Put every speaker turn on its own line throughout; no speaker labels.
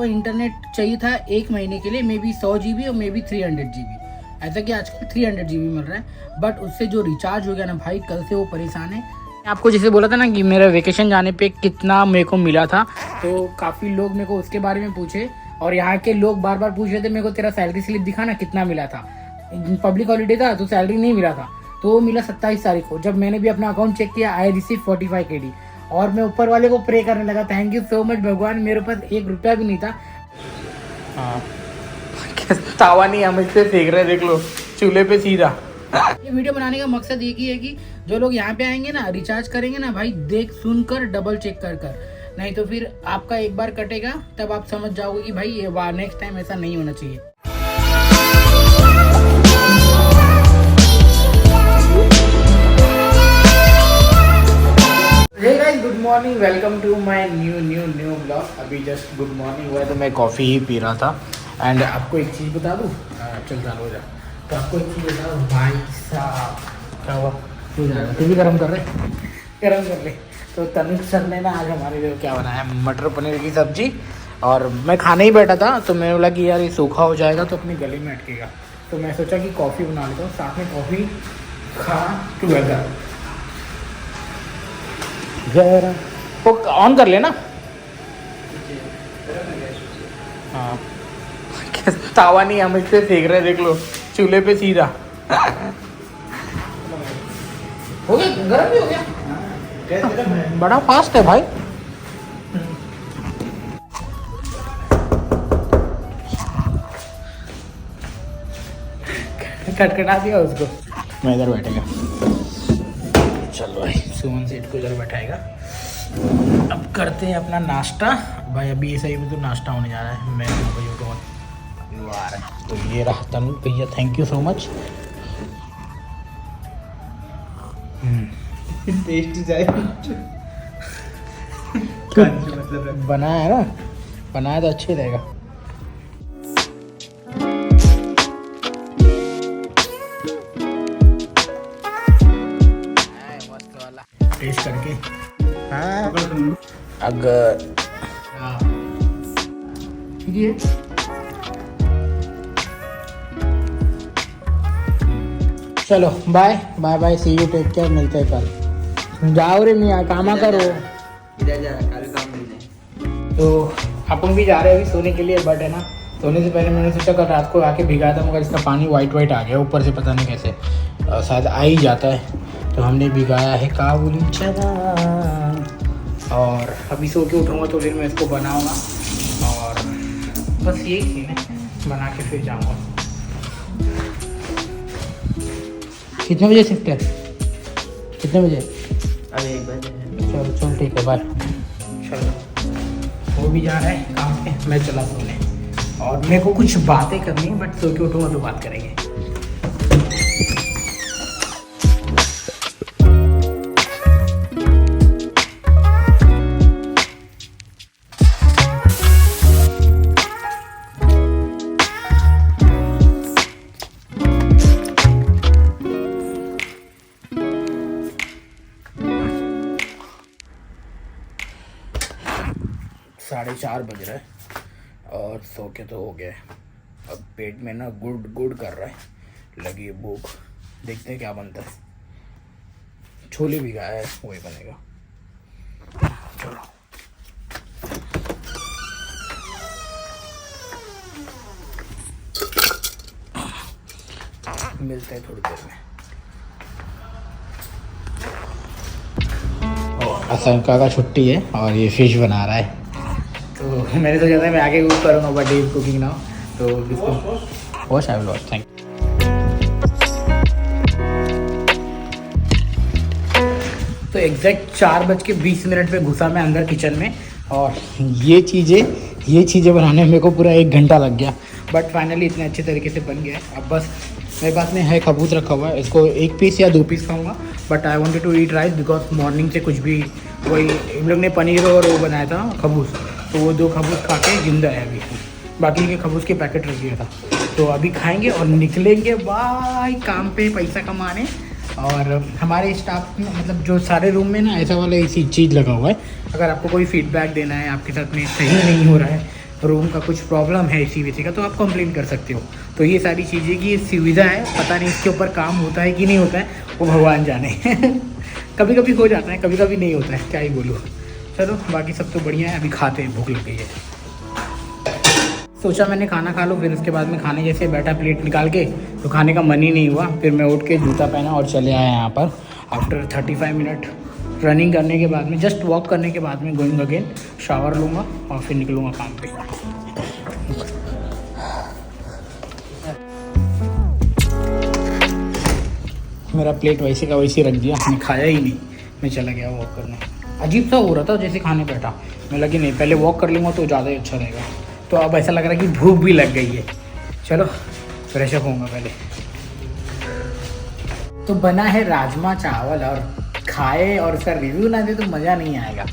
को इंटरनेट चाहिए था 1 महीने के लिए, मे बी 100 GB और मे बी 300 GB। ऐसा कि आजकल 300 GB मिल रहा है, बट उससे जो रिचार्ज हो गया ना भाई, कल से वो परेशान है। आपको जैसे बोला था ना कि मेरा वेकेशन जाने पे कितना मेरे को मिला था, तो काफ़ी लोग मेरे को उसके बारे में पूछे और यहाँ के लोग बार बार पूछ रहे थे मेरे को, तेरा सैलरी स्लिप दिखा ना कितना मिला था। पब्लिक हॉलीडे था तो सैलरी नहीं मिला था, तो वो मिला 27 तारीख को। जब मैंने भी अपना अकाउंट चेक किया, आई रिसीव 45 KD और मैं ऊपर वाले को प्रे करने लगा, थैंक यू सो मच भगवान, मेरे पास 1 रुपया भी नहीं था। हाँ तावा नहीं हम इससे सेक रहे, देख लो चूल्हे पे सीधा। ये वीडियो बनाने का मकसद एक ही है कि जो लोग यहाँ पे आएंगे ना, रिचार्ज करेंगे ना भाई, देख सुन कर डबल चेक कर कर, नहीं तो फिर आपका एक बार कटेगा तब आप समझ जाओगे कि भाई ये नेक्स्ट टाइम ऐसा नहीं होना चाहिए। Hey guys, good morning, welcome to my new blog. अभी जस्ट गुड मॉर्निंग हुआ है तो मैं कॉफ़ी ही पी रहा था। एंड आपको एक चीज़ बता दूँ, चल चालू हो जा। तो आपको एक चीज़ बता दूँ भाई साहब, क्या हुआ तू जा रहा, तू भी गर्म कर ले। तो तनुज सर ने ना आज हमारे लिए क्या बनाया, मटर पनीर की सब्जी। और मैं खाने ही बैठा था तो मैं बोला कि यार ये सूखा हो जाएगा तो अपने गले में अटकेगा, तो मैं सोचा कि कॉफ़ी बना लेता हूँ, साथ में कॉफ़ी खाना टुगेदर। जरा वो ऑन कर लेना। हाँ तावा नहीं हम इससे सेक रहे, देख लो चूल्हे पे सीधा। हो गया, गर्म भी हो गया, बड़ा फास्ट है भाई। खटखटा दिया उसको, मैं इधर बैठेगा। चलो भाई, सुमन सेठ को इधर बैठाएगा। अब करते हैं अपना नाश्ता भाई। अभी सही में तो नाश्ता होने जा रहा है। मैं तो आ रहा है, तो ये रहा तनु भैया, thank you so much.
Taste जाए
मतलब बनाया है ना, बनाया तो अच्छे रहेगा। टेस्ट करके अगर ठीक है। चलो bye bye bye, see you, take care, मिलते हैं कल। जाओ रे मियाँ, कामा करो।
इधर जा, कल काम मिलने।
तो अपन भी जा रहे हैं अभी सोने के लिए, बट है ना, सोने से पहले मैंने सोचा कल रात को आके भिगाया था, मगर इसका पानी वाइट आ गया ऊपर से, पता नहीं कैसे, शायद आ ही जाता है। तो हमने भिगाया है काबुली चना, और अभी सो के उठूँगा तो फिर मैं इसको बनाऊँगा, और बस यही सीन है, बना के फिर जाऊँगा। कितने बजे शिफ्ट है, कितने बजे?
अभी 1 बजे।
चलो ठीक है, बाय। चलो वो भी जा रहा है काम पे, मैं चला सोने, और मेरे को कुछ बातें करनी है, बट सो के उठूँगा तो बात करेंगे। साढ़े 4 बज रहा है और सो के तो हो गया है। अब पेट में ना गुड़ कर रहा है, लगी है भूख। देखते हैं क्या बनता है। छोले भी खाया है, वही बनेगा। चलो मिलते हैं थोड़ी देर में। असंका का छुट्टी है और ये फिश बना रहा है, तो मैंने सोचा था मैं आगे कुक करूँगा, बट ही कुकिंग ना, तो इसको wash I will wash. Thank you. तो एग्जैक्ट 4:20 पे घुसा मैं अंदर किचन में, और ये चीज़ें बनाने में मेरे को पूरा 1 घंटा लग गया, बट फाइनली इतने अच्छे तरीके से बन गया है। अब बस मेरे पास में है खबूज रखा हुआ है, इसको 1 पीस या 2 पीस खाऊंगा, but I wanted to eat rice because morning से कुछ भी, वही इन लोग ने पनीर और वो बनाया था खबूज, तो वो 2 खबूज खा के जिंदा है अभी, बाकी के खबूज के पैकेट रख दिया था। तो अभी खाएंगे और निकलेंगे भाई काम पे पैसा कमाने। और हमारे स्टाफ में मतलब जो सारे रूम में ना ऐसा वाला इसी चीज़ लगा हुआ है, अगर आपको कोई फीडबैक देना है, आपके साथ में सही नहीं हो रहा है रूम का कुछ प्रॉब्लम है एसी वेसी का तो आप कंप्लेन कर सकते हो। तो ये सारी चीज़ें की सुविधा है, पता नहीं इसके ऊपर काम होता है कि नहीं होता है, वो भगवान जाने। कभी कभी हो जाता है, कभी कभी नहीं होता है, क्या ही बोलूँ। चलो बाकी सब तो बढ़िया है, अभी खाते हैं, भूख लग गई है। सोचा मैंने खाना खा लो, फिर उसके बाद में खाने जैसे बैठा प्लेट निकाल के तो खाने का मन ही नहीं हुआ। फिर मैं उठ के जूता पहना और चले आया यहाँ पर। आफ्टर 35 मिनट रनिंग करने के बाद में, जस्ट वॉक करने के बाद में गोइंग अगेन, शावर लूँगा और फिर निकलूँगा काम पे। मेरा प्लेट वैसे का वैसे रख दिया, मैंने खाया ही नहीं, मैं चला गया वॉक करने। अजीब सा हो रहा था जैसे खाने बैठा, मैं लगी नहीं पहले वॉक कर लूँगा तो ज़्यादा ही अच्छा रहेगा। तो अब ऐसा लग रहा है कि भूख भी लग गई है। चलो फ्रेश अप होऊंगा पहले। तो बना है राजमा चावल, और खाए और उसका रिव्यू ना दे तो मज़ा नहीं आएगा।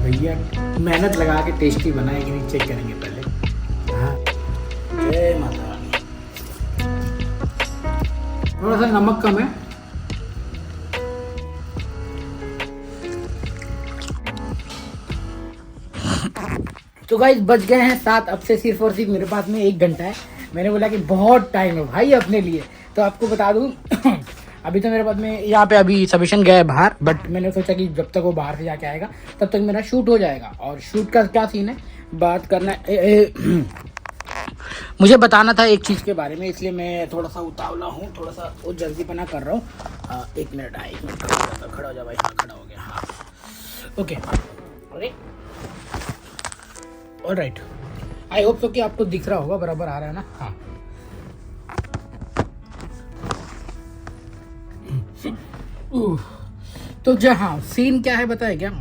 भैया मेहनत लगा के टेस्टी बनाए कि नहीं चेक करेंगे पहले। हाँ, जय माता रानी। थोड़ा सा नमक कम है। तो गाइस बज गए हैं 7, अब से सिर्फ और सिर्फ मेरे पास में 1 घंटा है। मैंने बोला कि बहुत टाइम है भाई अपने लिए, तो आपको बता दूं अभी तो मेरे पास में यहाँ पे अभी सबेशन गया है बाहर, बट मैंने सोचा कि जब तक वो बाहर से जाके आएगा तब तक मेरा शूट हो जाएगा। और शूट का क्या सीन है, बात करना मुझे बताना था एक चीज़ के बारे में, इसलिए मैं थोड़ा सा उतावला हूँ, थोड़ा सा वो जल्दी पना कर रहा हूँ। 1 मिनट खड़ा हो जा भाई। हाँ खड़ा हो गया। हाँ ओके, अरे ऑलराइट, आई होप सो कि आपको दिख रहा होगा, बराबर आ रहा है ना। हाँ तो जहाँ सीन क्या है बताए क्या,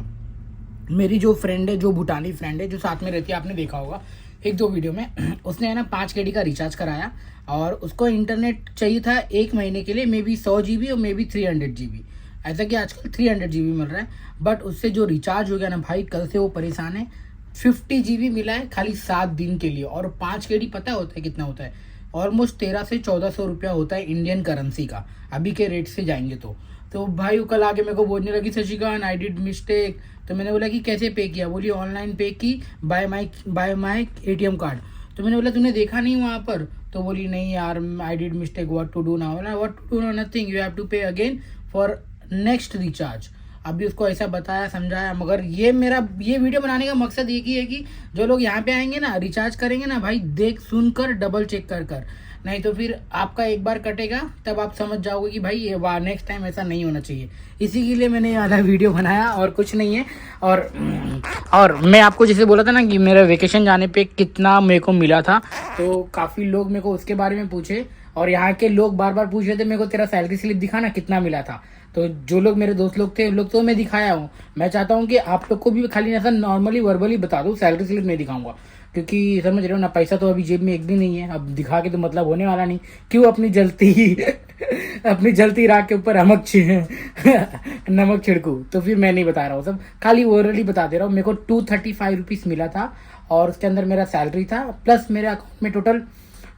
मेरी जो फ्रेंड है, जो भूटानी फ्रेंड है, जो साथ में रहती है, आपने देखा होगा 1-2 वीडियो में, उसने है ना 5 KD का रिचार्ज कराया और उसको इंटरनेट चाहिए था 1 महीने के लिए, मे बी 100 GB और मे बी 300 GB। ऐसा कि आजकल 300 GB मिल रहा है, बट उससे जो रिचार्ज हो गया ना भाई, कल से वो परेशान है। 50 GB मिला है खाली 7 दिन के लिए, और 5 KD पता होता है कितना होता है, ऑलमोस्ट 1300 से 1400 रुपया होता है इंडियन करेंसी का, अभी के रेट से जाएंगे तो भाई वो कल आके मेरे को बोलने लगी, शशिकांत आई डिड मिस्टेक। तो मैंने बोला कि कैसे पे किया, बोली ऑनलाइन पे की बाय माई ATM कार्ड। तो मैंने बोला तूने देखा नहीं वहाँ पर, तो बोली नहीं यार I did mistake, what to do now. What to do, nothing, you have to pay again for next recharge. अभी उसको ऐसा बताया समझाया, मगर ये वीडियो बनाने का मकसद एक ही है कि जो लोग यहाँ पे आएंगे ना, रिचार्ज करेंगे ना भाई, देख सुन कर डबल चेक कर, नहीं तो फिर आपका एक बार कटेगा तब आप समझ जाओगे कि भाई ये वाह नेक्स्ट टाइम ऐसा नहीं होना चाहिए। इसी के लिए मैंने ये वाला वीडियो बनाया और कुछ नहीं है। और मैं आपको जैसे बोला था ना कि मेरे वेकेशन जाने पे कितना मेरे को मिला था, तो काफ़ी लोग मेरे को उसके बारे में पूछे, और यहाँ के लोग बार बार पूछ रहे थे मेरे को तेरा सैलरी स्लिप दिखा ना कितना मिला था। तो जो लोग मेरे दोस्त लोग थे, उन लोग तो मैं दिखाया हूँ। मैं चाहता हूँ कि आप लोग को भी खाली ऐसा नॉर्मली वर्बली बता दूँ, सैलरी स्लिप नहीं दिखाऊंगा, क्योंकि समझ रहे हो ना, पैसा तो अभी जेब में एक भी नहीं है, अब दिखा के तो मतलब होने वाला नहीं। क्यों अपनी जलती राख के ऊपर नमक छिड़कू। तो फिर मैं नहीं बता रहा हूँ, सब खाली ओरली बता दे रहा हूँ। मेरे को 235 रुपीज़ मिला था, और उसके अंदर मेरा सैलरी था, प्लस मेरे अकाउंट में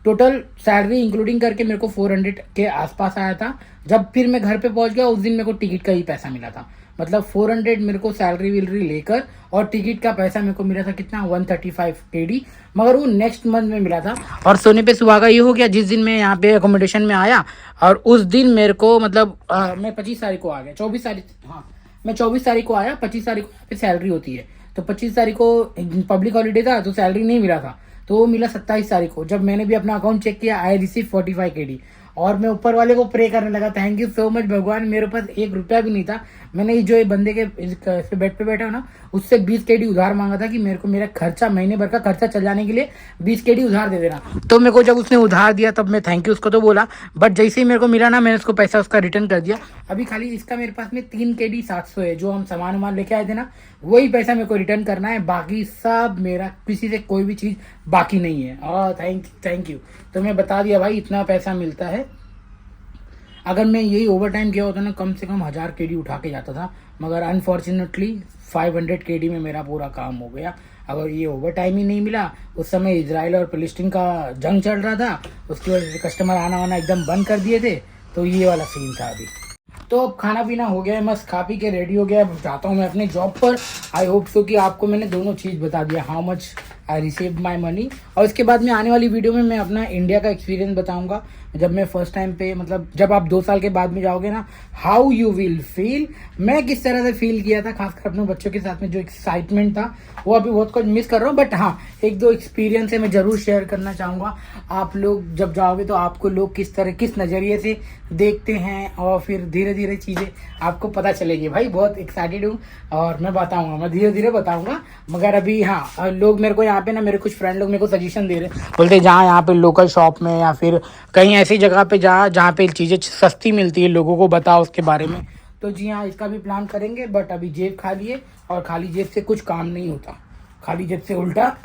टोटल सैलरी इंक्लूडिंग करके मेरे को 400 के आसपास आया था। जब फिर मैं घर पे पहुंच गया, उस दिन मेरे को टिकट का ही पैसा मिला था, मतलब 400 मेरे को सैलरी विलरी लेकर, और टिकट का पैसा मेरे को मिला था कितना, 135 KD, मगर वो नेक्स्ट मंथ में मिला था। और सोने पे सुहागा ये हो गया, जिस दिन मैं यहाँ पे अकोमोडेशन में आया, और उस दिन मेरे को मतलब मैं 25 तारीख को आ गया, 24 तारीख, हाँ मैं 24 तारीख को आया, 25 तारीख को यहाँ पे सैलरी होती है, तो 25 तारीख को पब्लिक हॉलीडे था तो सैलरी नहीं मिला था, तो वो मिला 27 तारीख को। जब मैंने भी अपना अकाउंट चेक किया, आई रिसीव 45 KD, और मैं ऊपर वाले को प्रे करने लगा, थैंक यू सो मच भगवान, मेरे पास 1 रुपया भी नहीं था। मैंने जो ये बंदे के बेड पे बैठा हो ना, उससे 20 KD उधार मांगा था कि मेरे को मेरा खर्चा, महीने भर का खर्चा चल जाने के लिए 20 KD उधार दे देना। तो मेरे को जब उसने उधार दिया तब मैं थैंक यू उसको तो बोला, बट जैसे ही मेरे को मिला ना, मैंने उसको पैसा उसका रिटर्न कर दिया। अभी खाली इसका मेरे पास में 3 KD 700 है, जो हम सामान लेके आए थे ना, वही पैसा मेरे को रिटर्न करना है, बाकी सब मेरा किसी से कोई भी चीज़ बाकी नहीं है। Thank you. तो मैं बता दिया भाई, इतना पैसा मिलता है। अगर मैं यही ओवर टाइम किया होता ना, कम से कम 1000 KD उठा के जाता था, मगर अनफॉर्चुनेटली 500 KD में मेरा पूरा काम हो गया। अगर ये ओवर टाइम ही नहीं मिला, उस समय इजराइल और फिलिस्तीन का जंग चल रहा था, उसकी वजह से कस्टमर आना वाना एकदम बंद कर दिए थे, तो ये वाला सीन था अभी। तो अब खाना पीना हो गया है, मस्त खा पी के रेडी हो गया है, जाता हूँ मैं अपने जॉब पर। आई होप सो कि आपको मैंने दोनों चीज़ बता दिया, how much I receive my money, और इसके बाद में आने वाली वीडियो में मैं अपना इंडिया का एक्सपीरियंस बताऊंगा। जब मैं फर्स्ट टाइम पे, मतलब जब आप 2 साल के बाद में जाओगे ना, हाउ यू विल फील, मैं किस तरह से फील किया था, खासकर अपने बच्चों के साथ में जो एक्साइटमेंट था वो अभी बहुत कुछ मिस कर रहा हूँ। बट हाँ, 1-2 एक्सपीरियंस है मैं जरूर शेयर करना चाहूँगा। आप लोग जब जाओगे तो आपको लोग किस तरह, किस नज़रिए से देखते हैं, और फिर धीरे धीरे चीज़ें आपको पता चलेगी। भाई बहुत एक्साइटेड हूँ और मैं बताऊँगा, मैं धीरे धीरे बताऊँगा। मगर अभी हाँ, लोग मेरे को यहाँ पे ना, मेरे कुछ फ्रेंड लोग मेरे को सजेशन दे रहे हैं, बोलते जहाँ यहाँ पे लोकल शॉप में या फिर कहीं ऐसी जगह पे जहाँ पे चीज़ें सस्ती मिलती है, लोगों को बताओ उसके बारे में। तो जी हाँ, इसका भी प्लान करेंगे। बट अभी जेब खाली है और खाली जेब से कुछ काम नहीं होता, खाली जेब से उल्टा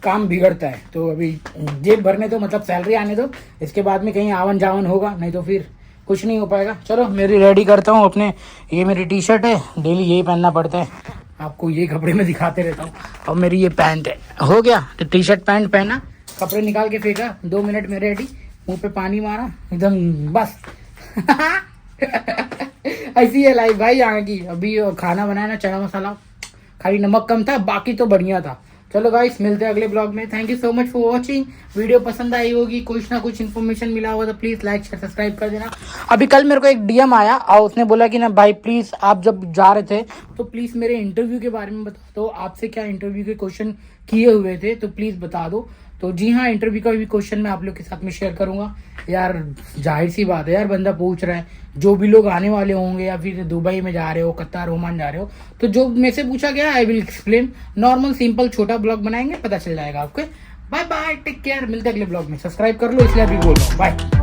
काम बिगड़ता है। तो अभी जेब भरने दो, मतलब सैलरी आने दो, इसके बाद में कहीं आवन जावन होगा, नहीं तो फिर कुछ नहीं हो पाएगा। चलो मेरी रेडी करता हूँ अपने, ये मेरी टी शर्ट है, डेली यही पहनना पड़ता है, आपको ये कपड़े में दिखाते रहता हूँ। और मेरी ये पैंट है, हो गया तो टी शर्ट पैंट पहना, कपड़े निकाल के फेंका, 2 मिनट में रेडी, मुंह पे पानी मारा, एकदम बस ऐसी है लाइफ भाई यहाँ की। अभी खाना बनाया ना, चना मसाला, खाली नमक कम था, बाकी तो बढ़िया था। चलो गाइस, मिलते हैं अगले ब्लॉग में। Thank you so much for watching. Video पसंद आई होगी, कुछ ना कुछ इन्फॉर्मेशन मिला होगा तो प्लीज़ लाइक शेयर सब्सक्राइब कर देना। अभी कल मेरे को एक डीएम आया और उसने बोला कि ना भाई प्लीज़, आप जब जा रहे थे तो प्लीज़ मेरे इंटरव्यू के बारे में बता दो, आपसे क्या इंटरव्यू के क्वेश्चन किए हुए थे तो प्लीज़ बता दो। तो जी हाँ, इंटरव्यू का भी क्वेश्चन मैं आप लोग के साथ में शेयर करूंगा। यार जाहिर सी बात है यार, बंदा पूछ रहा है, जो भी लोग आने वाले होंगे या फिर दुबई में जा रहे हो, कतार, ओमान जा रहे हो, तो जो मेरे से पूछा गया I will explain. Normal simple छोटा ब्लॉग बनाएंगे, पता चल जाएगा आपको। बाय बाय, टेक केयर, मिलते हैं अगले ब्लॉग में। सब्सक्राइब कर लो, इसलिए अभी बोल रहा हूँ, बाय।